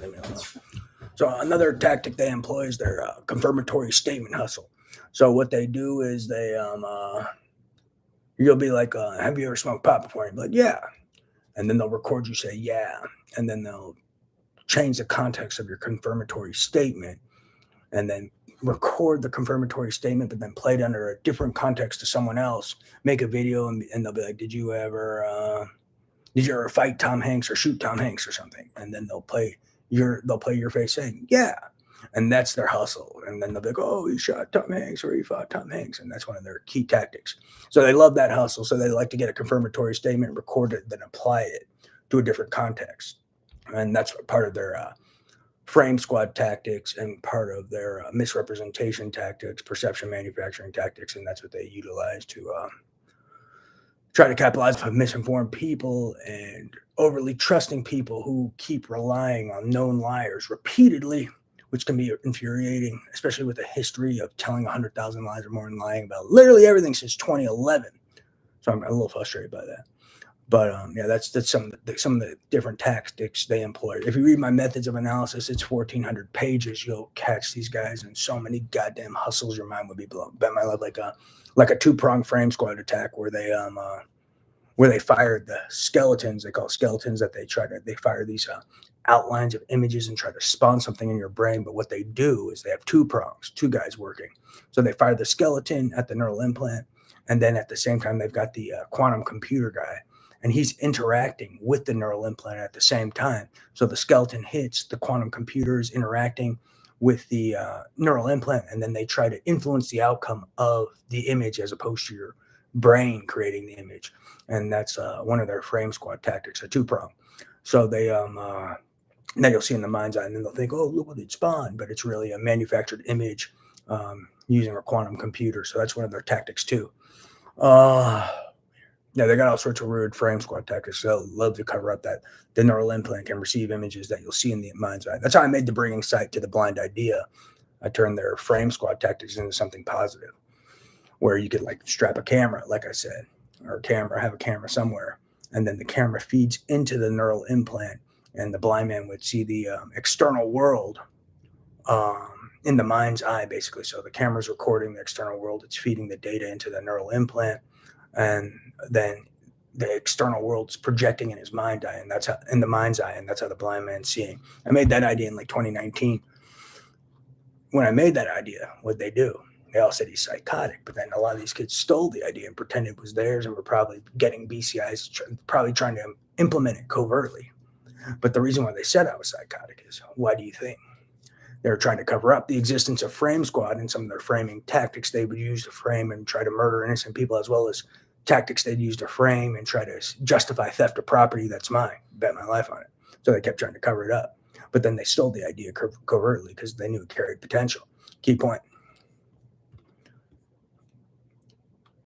leave me alone. So another tactic they employ is their confirmatory statement hustle. So what they do is you'll be like, "Have you ever smoked pot before?" And you'll be like, "Yeah," and then they'll record you say, "Yeah," and then they'll change the context of your confirmatory statement, and then record the confirmatory statement, but then play it under a different context to someone else. Make a video, and they'll be like, did you ever fight Tom Hanks or shoot Tom Hanks or something?" And then they'll play your face saying, "Yeah." And that's their hustle. And then they'll be like, "Oh, he shot Tom Hanks or he fought Tom Hanks." And that's one of their key tactics. So they love that hustle. So they like to get a confirmatory statement, record it, then apply it to a different context. And that's part of their frame squad tactics and part of their misrepresentation tactics, perception manufacturing tactics. And that's what they utilize to try to capitalize on misinformed people and overly trusting people who keep relying on known liars repeatedly, which can be infuriating, especially with a history of telling 100,000 lies or more and lying about literally everything since 2011. So I'm a little frustrated by that. But yeah, that's some of the different tactics they employ. If you read my methods of analysis, it's 1,400 pages. You'll catch these guys in so many goddamn hustles, your mind would be blown. Bet my life, like a two-pronged frame squad attack where they fired the skeletons. They call skeletons that they fire these outlines of images and try to spawn something in your brain. But what they do is they have two prongs, two guys working. So they fire the skeleton at the neural implant, and then at the same time they've got the quantum computer guy, and he's interacting with the neural implant at the same time. So the skeleton hits, the quantum computer is interacting with the neural implant, and then they try to influence the outcome of the image as opposed to your brain creating the image. And that's one of their frame squad tactics, a two-prong. So now you'll see in the mind's eye, and then they'll think, "Oh, look what it spawned," but it's really a manufactured image using a quantum computer. So that's one of their tactics too. Yeah, they got all sorts of weird frame squad tactics. They'll love to cover up that the neural implant can receive images that you'll see in the mind's eye. That's how I made the bringing sight to the blind idea. I turned their frame squad tactics into something positive, where you could like strap a camera, like I said, or have a camera somewhere, and then the camera feeds into the neural implant, and the blind man would see the external world in the mind's eye, basically. So the camera's recording the external world, it's feeding the data into the neural implant, and then the external world's projecting in his mind's eye, and that's how the blind man's seeing. I made that idea in like 2019. When I made that idea, what'd they do? They all said he's psychotic, but then a lot of these kids stole the idea and pretended it was theirs and were probably getting BCIs, probably trying to implement it covertly. But the reason why they said I was psychotic is, why do you think? They were trying to cover up the existence of frame squad and some of their framing tactics they would use to frame and try to murder innocent people, as well as tactics they'd use to frame and try to justify theft of property that's mine. Bet my life on it. So they kept trying to cover it up. But then they stole the idea covertly because they knew it carried potential. Key point.